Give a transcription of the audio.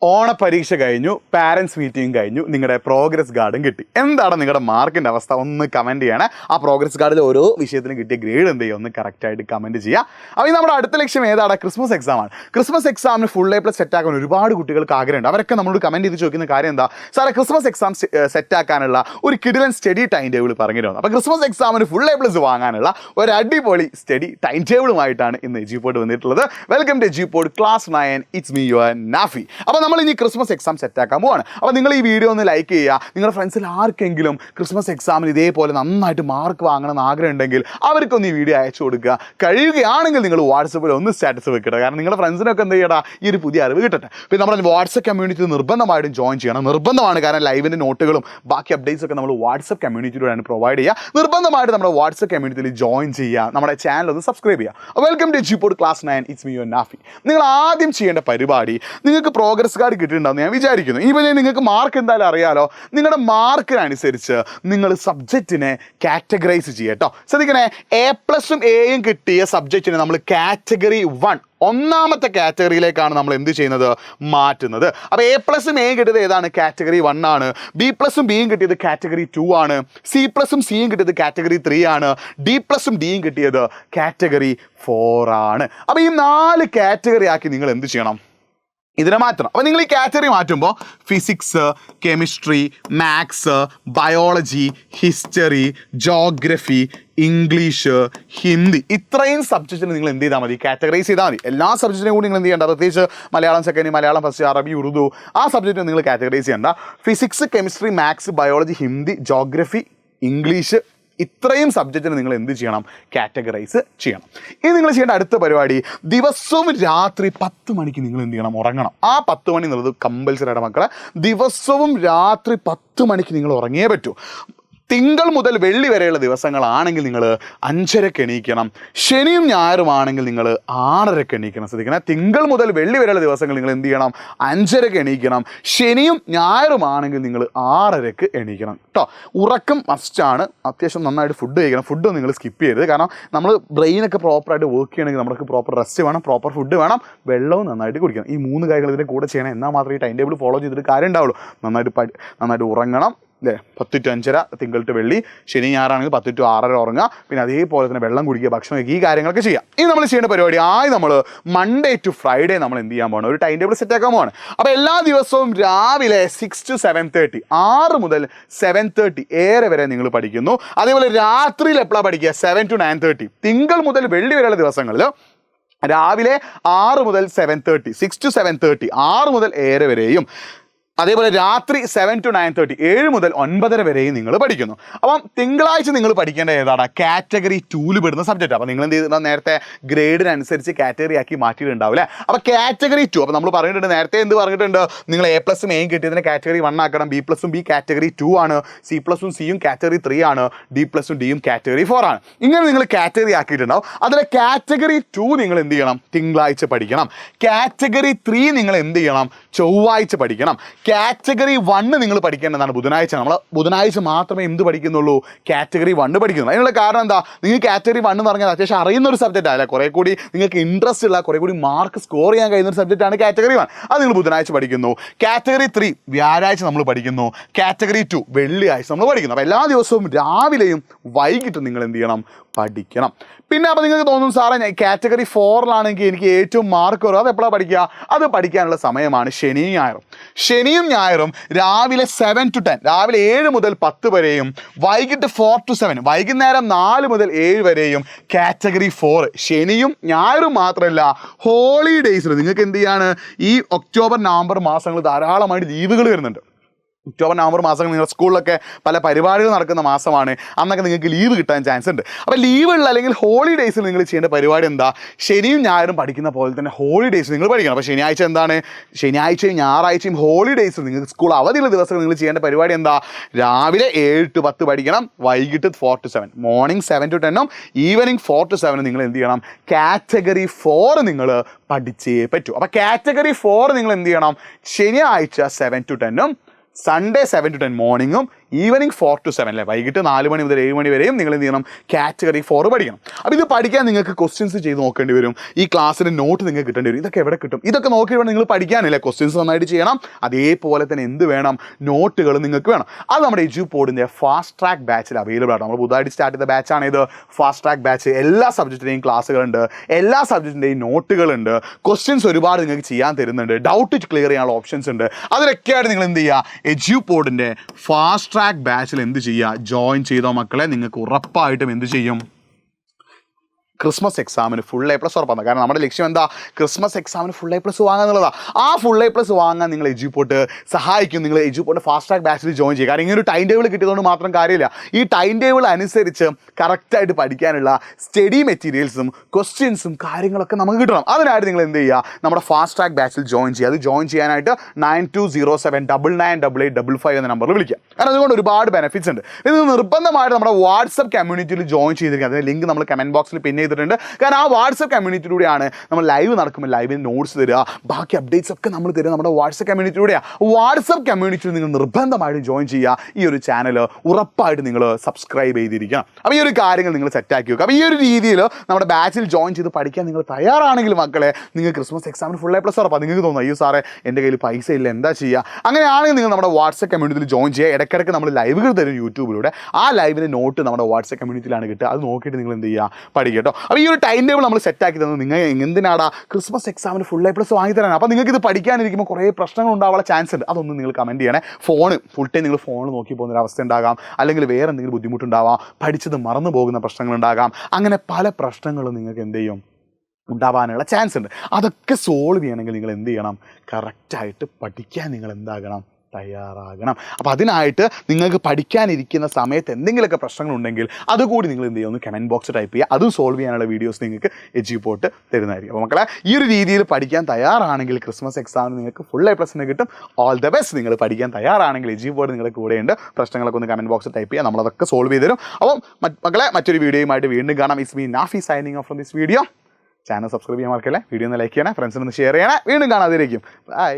ഓണപരീക്ഷ കഴിഞ്ഞു, parents meeting കഴിഞ്ഞു, നിങ്ങളുടെ പ്രോഗ്രസ് കാർഡും കിട്ടി. എന്താണ് നിങ്ങളുടെ മാർക്കിൻ്റെ അവസ്ഥ? ഒന്ന് കമൻറ്റ് ചെയ്യണേ. ആ പ്രോഗ്രസ് കാർഡിൽ ഓരോ വിഷയത്തിനും കിട്ടിയ ഗ്രേഡ് എന്ത് ചെയ്യുക ഒന്ന് കറക്റ്റായിട്ട് കമൻറ്റ് ചെയ്യുക. അപ്പോൾ നമ്മുടെ അടുത്ത ലക്ഷ്യം ഏതാണ്? ക്രിസ്മസ് എക്സാമാണ്. ക്രിസ്മസ് എക്സാമിന് ഫുൾ A+ സെറ്റാക്കാൻ ഒരുപാട് കുട്ടികൾക്ക് ആഗ്രഹമുണ്ട്. അവരൊക്കെ നമ്മളോട് കമൻറ്റ് ചെയ്ത് ചോദിക്കുന്ന കാര്യം എന്താ? സാറേ, ക്രിസ്മസ് എക്സാം സെറ്റാക്കാനുള്ള ഒരു കിടിലൻ സ്റ്റഡി ടൈം ടേബിൾ പറഞ്ഞിരുന്നു. അപ്പോൾ ക്രിസ്മസ് എക്സാമിന് ഫുൾ A+ വാങ്ങാനുള്ള ഒരു അടിപൊളി സ്റ്റഡി ടൈം ടേബിളുമായിട്ടാണ് ഇന്ന് എജുപോഡ് വന്നിട്ടുള്ളത്. Welcome to Edupod class 9. It's me your Nafi. അപ്പോൾ നമ്മൾ ഇനി ക്രിസ്മസ് എക്സാം സെറ്റാക്കാൻ പോവാണ്. അപ്പോൾ നിങ്ങൾ ഈ വീഡിയോ ഒന്ന് ലൈക്ക് ചെയ്യുക. നിങ്ങളുടെ ഫ്രണ്ട്സിൽ ആർക്കെങ്കിലും ക്രിസ്മസ് എക്സാമിന് ഇതേപോലെ നന്നായിട്ട് മാർക്ക് വാങ്ങണമെന്ന് ആഗ്രഹം ഉണ്ടെങ്കിൽ അവർക്കൊന്ന് ഈ വീഡിയോ അയച്ചു കൊടുക്കുക. കഴിയുകയാണെങ്കിൽ നിങ്ങൾ വാട്സപ്പിൽ ഒന്ന് സ്റ്റാറ്റസ് വെക്കട്ടെ. കാരണം നിങ്ങളുടെ ഫ്രണ്ട്സിനൊക്കെ എന്ത് ചെയ്യടാ, ഈ ഒരു പുതിയ അറിവ് കിട്ടട്ടെ. പിന്നെ നമ്മുടെ വാട്സപ്പ് കമ്മ്യൂണിറ്റി നിർബന്ധമായിട്ടും ജോയിൻ ചെയ്യണം. നിർബന്ധമാണ്. കാരണം ലൈവിൻ്റെ നോട്ടുകളും ബാക്കി അപ്ഡേറ്റ്സ് ഒക്കെ നമ്മൾ വാട്സപ്പ് കമ്മ്യൂണിറ്റിയിലൂടെയാണ് പ്രൊവൈഡ് ചെയ്യുക. നിർബന്ധമായിട്ട് നമ്മുടെ വാട്സപ്പ് കമ്മ്യൂണിറ്റിയിൽ ജോയിൻ ചെയ്യുക. നമ്മുടെ ചാനൽ ഒന്ന് സബ്സ്ക്രൈബ് ചെയ്യുക. Welcome to Edupod class 9. It's me your Nafi. നിങ്ങൾ ആദ്യം ചെയ്യേണ്ട പരിപാടി, നിങ്ങൾക്ക് പ്രോഗ്രസ് കാർഡ് കിട്ടിയിട്ടുണ്ടാവുമെന്ന് ഞാൻ വിചാരിക്കുന്നു. ഇനിയിപ്പോൾ നിങ്ങൾക്ക് മാർക്ക് എന്തായാലും അറിയാലോ. നിങ്ങളുടെ മാർക്കിനനുസരിച്ച് നിങ്ങൾ സബ്ജക്റ്റിനെ കാറ്റഗറൈസ് ചെയ്യുക കേട്ടോ. ശ്രദ്ധിക്കണേ, A+ഉം Aയും കിട്ടിയ സബ്ജക്റ്റിനെ നമ്മൾ കാറ്റഗറി 1 ഒന്നാമത്തെ കാറ്റഗറിയിലേക്കാണ് നമ്മൾ എന്ത് ചെയ്യുന്നത്? മാറ്റുന്നത്. അപ്പോൾ A+ഉം Aയും കിട്ടിയത് ഏതാണ്? കാറ്റഗറി 1 ആണ്. B+ഉം Bയും കിട്ടിയത് കാറ്റഗറി 2 ആണ്. C+ഉം Cയും കിട്ടിയത് കാറ്റഗറി 3 ആണ്. D+ഉം Dയും കിട്ടിയത് കാറ്റഗറി 4 ആണ്. അപ്പോൾ ഈ 4 കാറ്റഗറി ആക്കി നിങ്ങൾ എന്ത് ചെയ്യണം? ഇതിനെ മാറ്റണം. അപ്പോൾ നിങ്ങൾ ഈ കാറ്റഗറി മാറ്റുമ്പോൾ physics, chemistry, maths, biology, history, geography, English, Hindi, ഇത്രയും സബ്ജക്റ്റിന് നിങ്ങൾ എന്ത് ചെയ്താൽ മതി? കാറ്റഗറൈസ് ചെയ്താൽ മതി. എല്ലാ സബ്ജക്റ്റിനും കൂടി നിങ്ങൾ എന്ത് ചെയ്യേണ്ട? പ്രത്യേകിച്ച് മലയാളം സെക്കൻഡ്, മലയാളം ഫസ്റ്റ്, അറബി, ഉറുദു, ആ സബ്ജക്റ്റിന് നിങ്ങൾ കാറ്റഗറൈസ് ചെയ്യേണ്ട. Physics, chemistry, maths, biology, Hindi, geography, English, ഇത്രയും സബ്ജക്റ്റിന് നിങ്ങൾ എന്ത് ചെയ്യണം? കാറ്റഗറൈസ് ചെയ്യണം. ഇനി നിങ്ങൾ ചെയ്യേണ്ട അടുത്ത പരിപാടി, ദിവസവും രാത്രി 10 മണിക്ക് നിങ്ങൾ എന്ത് ചെയ്യണം? ഉറങ്ങണം. ആ 10 മണി എന്നുള്ളത് കമ്പൽസറിയുടെ മക്കളെ. ദിവസവും രാത്രി 10 മണിക്ക് നിങ്ങൾ ഉറങ്ങിയേ പറ്റൂ. തിങ്കൾ മുതൽ വെള്ളി വരെയുള്ള ദിവസങ്ങളാണെങ്കിൽ നിങ്ങൾ 5:30 എണീക്കണം. ശനിയും ഞായറും ആണെങ്കിൽ നിങ്ങൾ 6:30 എണീക്കണം. ശ്രദ്ധിക്കണം, തിങ്കൾ മുതൽ വെള്ളി വരെയുള്ള ദിവസങ്ങൾ നിങ്ങൾ എന്ത് ചെയ്യണം? 5:30 എണീക്കണം. ശനിയും ഞായറും ആണെങ്കിൽ നിങ്ങൾ 6:30 എണീക്കണം കേട്ടോ. ഉറക്കം മസ്റ്റാണ്. അത്യാവശ്യം നന്നായിട്ട് ഫുഡ് കഴിക്കണം. ഫുഡ് നിങ്ങൾ സ്കിപ്പ് ചെയ്യരുത്. കാരണം നമ്മൾ ബ്രെയിനൊക്കെ പ്രോപ്പറായിട്ട് വർക്ക് ചെയ്യണമെങ്കിൽ നമുക്ക് പ്രോപ്പർ റെസ്റ്റ് വേണം, പ്രോപ്പർ ഫുഡ് വേണം, വെള്ളവും നന്നായിട്ട് കുടിക്കണം. ഈ 3 കാര്യങ്ങൾ ഇതിൻ്റെ കൂടെ ചെയ്യണം. എന്നാൽ മാത്രമേ ഈ ടൈം ടേബിൾ ഫോളോ ചെയ്തിട്ട് കാര്യം ഉണ്ടാവുള്ളൂ. നന്നായിട്ട് ഉറങ്ങണം അല്ലേ? 10 to 5:30 തിങ്കൾ ടു വെള്ളി. ശനി ഞായറാണെങ്കിൽ 10 to 6:30 ഉറങ്ങുക. പിന്നെ അതേപോലെ തന്നെ വെള്ളം കുടിക്കുക, ഭക്ഷണം കഴിക്കുക, ഈ കാര്യങ്ങളൊക്കെ ചെയ്യാം. ഇനി നമ്മൾ ചെയ്യേണ്ട പരിപാടി, നമ്മൾ മൺഡേ ടു ഫ്രൈഡേ നമ്മൾ എന്ത് ചെയ്യാൻ പോകണം? ഒരു ടൈം ടേബിൾ സെറ്റ് ആക്കാൻ പോകണം. അപ്പോൾ എല്ലാ ദിവസവും രാവിലെ 6 to 7:30, 6 മുതൽ 7:30 വരെ നിങ്ങൾ പഠിക്കുന്നു. അതേപോലെ രാത്രിയിൽ എപ്പോഴാണ് പഠിക്കുക? 7 to 9:30. തിങ്കൾ മുതൽ വെള്ളി വരെയുള്ള ദിവസങ്ങളിൽ രാവിലെ 6 മുതൽ 7:30, 6 to 7:30, 6 മുതൽ 7 വരെയും. അതേപോലെ രാത്രി 7 to 9:30, 7 മുതൽ 9:30 വരെയും നിങ്ങൾ പഠിക്കുന്നു. അപ്പം തിങ്കളാഴ്ച നിങ്ങൾ പഠിക്കേണ്ട ഏതാണ്? കാറ്റഗറി 2 പെടുന്ന സബ്ജക്റ്റ്. അപ്പോൾ നിങ്ങൾ എന്ത് ചെയ്തിട്ടുണ്ടോ? നേരത്തെ ഗ്രേഡിനനുസരിച്ച് കാറ്റഗറി ആക്കി മാറ്റിയിട്ടുണ്ടാവില്ലേ? അപ്പോൾ കാറ്റഗറി 2, അപ്പോൾ നമ്മൾ പറഞ്ഞിട്ടുണ്ട്, നേരത്തെ എന്ത് പറഞ്ഞിട്ടുണ്ട്? നിങ്ങൾ A+ഉം Aയും കിട്ടിയതിന് കാറ്റഗറി 1 ആക്കണം. B+ഉം B കാറ്റഗറി 2 ആണ്. C+ഉം Cയും കാറ്റഗറി 3 ആണ്. D+ഉം Dയും കാറ്റഗറി 4 ആണ്. ഇങ്ങനെ നിങ്ങൾ കാറ്റഗറി ആക്കിയിട്ടുണ്ടാവും. അതിലെ കാറ്റഗറി 2 നിങ്ങൾ എന്ത് ചെയ്യണം? തിങ്കളാഴ്ച പഠിക്കണം. കാറ്റഗറി 3 നിങ്ങൾ എന്ത് ചെയ്യണം? ചൊവ്വാഴ്ച പഠിക്കണം. കാറ്റഗറി 1 നിങ്ങൾ പഠിക്കേണ്ടതാണ് ബുധനാഴ്ച. നമ്മൾ ബുധനാഴ്ച മാത്രമേ എന്ത് പഠിക്കുന്നുള്ളൂ? കാറ്റഗറി 1 പഠിക്കുന്നു. അതിനുള്ള കാരണം എന്താ? നിങ്ങൾ കാറ്റഗറി 1 എന്ന് പറഞ്ഞാൽ അത്യാവശ്യം അറിയുന്ന ഒരു സബ്ജക്റ്റ് അല്ല, കുറേ കൂടി നിങ്ങൾക്ക് ഇൻട്രസ്റ്റ് ഉള്ള, കുറേ കൂടി മാർക്ക് സ്കോർ ചെയ്യാൻ കഴിയുന്ന ഒരു സബ്ജക്റ്റാണ് കാറ്റഗറി 1. അത് നിങ്ങൾ ബുധനാഴ്ച പഠിക്കുന്നു. കാറ്റഗറി 3 വ്യാഴാഴ്ച നമ്മൾ പഠിക്കുന്നു. കാറ്റഗറി 2 വെള്ളിയാഴ്ച നമ്മൾ പഠിക്കുന്നു. അപ്പോൾ എല്ലാ ദിവസവും രാവിലെയും വൈകിട്ടും നിങ്ങൾ എന്ത് ചെയ്യണം? പഠിക്കണം. പിന്നെ അപ്പോൾ നിങ്ങൾക്ക് തോന്നും, സാറേ ഞാൻ കാറ്റഗറി 4 എനിക്ക് ഏറ്റവും മാർക്ക് വരും, അത് എപ്പോഴാണ് പഠിക്കുക? അത് പഠിക്കാനുള്ള സമയമാണ് ശനിയും ഞായറും. ശനിയും ഞായറും രാവിലെ 7 to 10, രാവിലെ 7 മുതൽ 10 വരെയും, വൈകിട്ട് 4 to 7, വൈകുന്നേരം 4 മുതൽ 7 വരെയും കാറ്റഗറി 4. ശനിയും ഞായറും മാത്രമല്ല, ഹോളിഡേയ്സിൽ നിങ്ങൾക്ക് എന്ത് ചെയ്യാണ്? ഈ ഒക്ടോബർ നവംബർ മാസങ്ങൾ ധാരാളമായിട്ട് ലീവുകൾ വരുന്നുണ്ട്. ഒക്ടോബർ നവംബർ മാസങ്ങൾ നിങ്ങളുടെ സ്കൂളിലൊക്കെ പല പരിപാടികൾ നടക്കുന്ന മാസമാണ്. അന്നൊക്കെ നിങ്ങൾക്ക് ലീവ് കിട്ടാൻ ചാൻസ് ഉണ്ട്. അപ്പോൾ ലീവുള്ള അല്ലെങ്കിൽ ഹോളിഡേയ്സിൽ നിങ്ങൾ ചെയ്യേണ്ട പരിപാടി എന്താ? ശനിയും ഞായറും പഠിക്കുന്ന പോലെ തന്നെ ഹോളിഡേയ്സ് നിങ്ങൾ പഠിക്കണം. അപ്പോൾ ശനിയാഴ്ച എന്താണ്? ശനിയാഴ്ചയും ഞായറാഴ്ചയും ഹോളിഡേയ്സും നിങ്ങൾക്ക് സ്കൂൾ അവധിയുള്ള ദിവസങ്ങൾ നിങ്ങൾ ചെയ്യേണ്ട പരിപാടി എന്താ? രാവിലെ 7 to 10 പഠിക്കണം. വൈകിട്ട് 4 to 7, മോർണിംഗ് 7 to 10ഉം ഈവനിങ് 4 to 7 നിങ്ങൾ എന്ത് ചെയ്യണം? കാറ്റഗറി 4 നിങ്ങൾ പഠിച്ചേ പറ്റൂ. അപ്പോൾ കാറ്റഗറി 4 നിങ്ങൾ എന്ത് ചെയ്യണം? ശനിയാഴ്ച 7 to 10ഉം, സൺഡേ 7 to 10 മോർണിംഗും, ഈവനിങ് 4 to 7 അല്ലേ, വൈകിട്ട് 4 മണി മുതൽ 7 മണി വരെയും നിങ്ങൾ എന്ത് ചെയ്യണം, കാറ്റഗറി 4 പഠിക്കണം. അപ്പോൾ ഇത് പഠിക്കാൻ നിങ്ങൾക്ക് ക്വസ്റ്റ്യൻസ് ചെയ്ത് നോക്കേണ്ടി വരും. ഈ ക്ലാസ്സിൻ്റെ നോട്ട് നിങ്ങൾക്ക് കിട്ടേണ്ടി വരും. ഇതൊക്കെ എവിടെ കിട്ടും? ഇതൊക്കെ നോക്കി വേണം നിങ്ങൾ പഠിക്കാനില്ല. ക്വസ്റ്റ്യൻസ് നന്നായിട്ട് ചെയ്യണം, അതേപോലെ തന്നെ എന്ത് വേണം, നോട്ടുകൾ നിങ്ങൾക്ക് വേണം. അത് നമ്മുടെ എഡ്യൂപോഡിൻ്റെ ഫാസ്റ്റ് ട്രാക്ക് ബാച്ചിൽ അവൈലബിൾ ആണ്. നമ്മൾ പുതുതായിട്ട് സ്റ്റാർട്ട് ചെയ്ത ബാച്ചാണ് ഇത്, ഫാസ്റ്റ് ട്രാക്ക് ബാച്ച്. എല്ലാ സബ്ജക്റ്റിൻ്റെയും ക്ലാസ്സുകളുണ്ട്, എല്ലാ സബ്ജക്റ്റിൻ്റെയും നോട്ടുകളുണ്ട്, ക്വസ്റ്റ്യൻസ് ഒരുപാട് നിങ്ങൾക്ക് ചെയ്യാൻ തരുന്നുണ്ട്, ഡൗട്ട് ക്ലിയർ ചെയ്യാനുള്ള ഓപ്ഷൻസ് ഉണ്ട്. അതിലൊക്കെയായിട്ട് നിങ്ങൾ എന്ത് ചെയ്യുക, എഡ്യൂപോഡിൻ്റെ ഫാസ്റ്റ് ട്രാക്ക് ബാച്ചിൽ എന്ത് ചെയ്യുക, ജോയിൻ ചെയ്തോ മക്കളെ. നിങ്ങൾക്ക് ഉറപ്പായിട്ടും എന്ത് ചെയ്യും, ക്രിസ്മസ് എക്സാമിന് ഫുൾ A+ ഉറപ്പാണ്. കാരണം നമ്മുടെ ലക്ഷ്യം എന്താ, ക്രിസ്മസ് എക്സാമിന് ഫുൾ A+ വാങ്ങുക എന്നുള്ളതാണ്. ആ ഫുൾ A+ വാങ്ങാൻ നിങ്ങൾ എഡ്യൂപോട്ട് സഹായിക്കും. നിങ്ങൾ എഡ്യൂപോട്ട് ഫാസ്റ്റ് ട്രാക്ക് ബാച്ചിൽ ജോയിൻ ചെയ്യുക. കാരണം ഇങ്ങനെ ഒരു ടൈം ടേബിൾ കിട്ടിയതുകൊണ്ട് മാത്രം കാര്യമില്ല. ഈ ടൈം ടേബിൾ അനുസരിച്ച് കറക്റ്റായിട്ട് പഠിക്കാനുള്ള സ്റ്റഡി മെറ്റീരിയൽസും ക്വസ്റ്റ്യൻസും കാര്യങ്ങളൊക്കെ നമുക്ക് കിട്ടണം. അതിനായിട്ട് നിങ്ങൾ എന്ത് ചെയ്യുക, നമ്മുടെ ഫാസ്റ്റ് ട്രാക്ക് ബാച്ചിൽ ജോയിൻ ചെയ്യുക. അത് ജോയിൻ ചെയ്യാനായിട്ട് 9207998855 എന്ന നമ്പറിൽ വിളിക്കുക. കാരണം അതുകൊണ്ട് ഒരുപാട് ബെനിഫിറ്റ്സ് ഉണ്ട്. ഇത് നിർബന്ധമായിട്ട് നമ്മുടെ വാട്സപ്പ് കമ്മ്യൂണിറ്റിയിൽ ജോയിൻ ചെയ്തിരിക്കുക. അതിൻ്റെ ലിങ്ക് നമ്മൾ കമൻറ്റ് ബോക്സിൽ പിന്നെ ചെയ്തിട്ടുണ്ട്. കാരണം ആ വാട്സപ്പ് കമ്മ്യൂണിറ്റിയിലൂടെയാണ് നമ്മൾ ലൈവ് നടക്കുമ്പോൾ ലൈവിന് നോട്ട്സ് തരിക, ബാക്കി അപ്ഡേറ്റ്സ് ഒക്കെ നമ്മൾ തരിക നമ്മുടെ വാട്സപ്പ് കമ്മ്യൂണിറ്റിയിലൂടെയാണ്. വാട്സപ്പ് കമ്മ്യൂണിറ്റിയിൽ നിങ്ങൾ നിർബന്ധമായിട്ടും ജോയിൻ ചെയ്യുക. ഈ ഒരു ചാനൽ ഉറപ്പായിട്ട് നിങ്ങൾ സബ്സ്ക്രൈബ് ചെയ്തിരിക്കണം. അപ്പോൾ ഈ ഒരു കാര്യങ്ങൾ നിങ്ങൾ സെറ്റാക്കി വെക്കുക. അപ്പോൾ ഈ ഒരു രീതിയിൽ നമ്മുടെ ബാച്ചിൽ ജോയിൻ ചെയ്ത് പഠിക്കാൻ നിങ്ങൾ തയ്യാറാണെങ്കിൽ മക്കളെ, നിങ്ങൾ ക്രിസ്മസ് എക്സാമിന് ഫുൾ A+ ഉറപ്പാണ്. നിങ്ങൾക്ക് തോന്നുന്നു അയ്യോ സാറേ എൻ്റെ കയ്യിൽ പൈസ ഇല്ല, എന്താ ചെയ്യുക? അങ്ങനെയാണെങ്കിൽ നിങ്ങൾ നമ്മുടെ വാട്സപ്പ് കമ്മ്യൂണിറ്റിയിൽ ജോയിൻ ചെയ്യുക. ഇടയ്ക്കിടയ്ക്ക് നമ്മൾ ലൈവുകൾ തരും യൂട്യൂബിലൂടെ. ആ ലൈവിൻ്റെ നോട്ട് നമ്മുടെ വാട്സപ്പ് കമ്മ്യൂണിറ്റിയിലാണ് കിട്ടുക. അത് നോക്കിയിട്ട് നിങ്ങൾ എന്ത് ചെയ്യുക, പഠിക്കുക കേട്ടോ. അപ്പോൾ ഈ ഒരു ടൈം ടേബിൾ നമ്മൾ സെറ്റാക്കി തന്നത് നിങ്ങൾ എന്തിനാടാ, ക്രിസ്മസ് എക്സാമിന് ഫുൾ A+ വാങ്ങി തരാനാണ്. അപ്പോൾ നിങ്ങൾക്ക് ഇത് പഠിക്കാനിരിക്കുമ്പോൾ കുറേ പ്രശ്നങ്ങൾ ഉണ്ടാവാനുള്ള ചാൻസ് ഉണ്ട്. അതൊന്നും നിങ്ങൾ കമൻറ്റ് ചെയ്യണേ. ഫുൾ ടൈം നിങ്ങൾ ഫോണിൽ നോക്കി പോകുന്നൊരു അവസ്ഥ ഉണ്ടാകാം, അല്ലെങ്കിൽ വേറെ എന്തെങ്കിലും ബുദ്ധിമുട്ടുണ്ടാവാം, പഠിച്ചത് മറന്നു പോകുന്ന പ്രശ്നങ്ങളുണ്ടാകാം. അങ്ങനെ പല പ്രശ്നങ്ങളും നിങ്ങൾക്ക് എന്ത് ചെയ്യും, ഉണ്ടാവാനുള്ള ചാൻസ് ഉണ്ട്. അതൊക്കെ സോൾവ് ചെയ്യണമെങ്കിൽ നിങ്ങൾ എന്ത് ചെയ്യണം, കറക്റ്റായിട്ട് പഠിക്കാൻ നിങ്ങൾ എന്താകണം, തയ്യാറാകണം. അപ്പോൾ അതിനായിട്ട് നിങ്ങൾക്ക് പഠിക്കാനിരിക്കുന്ന സമയത്ത് എന്തെങ്കിലുമൊക്കെ പ്രശ്നങ്ങളുണ്ടെങ്കിൽ അതുകൂടി നിങ്ങൾ എന്ത് ചെയ്യുക, ഒന്ന് കമൻറ്റ് ബോക്സ് ടൈപ്പ് ചെയ്യുക. അതും സോൾവ് ചെയ്യാനുള്ള വീഡിയോസ് നിങ്ങൾക്ക് എഡ്യൂപോട്ട് തരുന്നതായിരിക്കും. അപ്പോൾ മക്കളെ, ഈ ഒരു രീതിയിൽ പഠിക്കാൻ തയ്യാറാണെങ്കിൽ ക്രിസ്മസ് എക്സാമിന് നിങ്ങൾക്ക് ഫുൾ A+ കിട്ടും. All the best. നിങ്ങൾ പഠിക്കാൻ തയ്യാറാണെങ്കിൽ എഡ്യൂപോട്ട് നിങ്ങളുടെ കൂടെയുണ്ട്. പ്രശ്നങ്ങളൊക്കെ ഒന്ന് കമൻറ്റ് ബോക്സിൽ ടൈപ്പ് ചെയ്യുക, നമ്മളതൊക്കെ സോൾവ് ചെയ്ത് തരും. അപ്പം മക്കളെ, മറ്റൊരു വീഡിയോയുമായിട്ട് വീണ്ടും കാണാം. It's me Nafi signing off from this video. Channel subscribe ചെയ്യാൻ മറക്കല്ലേ, വീഡിയോ ഒന്ന് ലൈക്ക് ചെയ്യണേ, ഫ്രണ്ട്സിനൊന്ന് ഷെയർ ചെയ്യണേ. വീണ്ടും കാണാതിരിക്കും. ബൈ.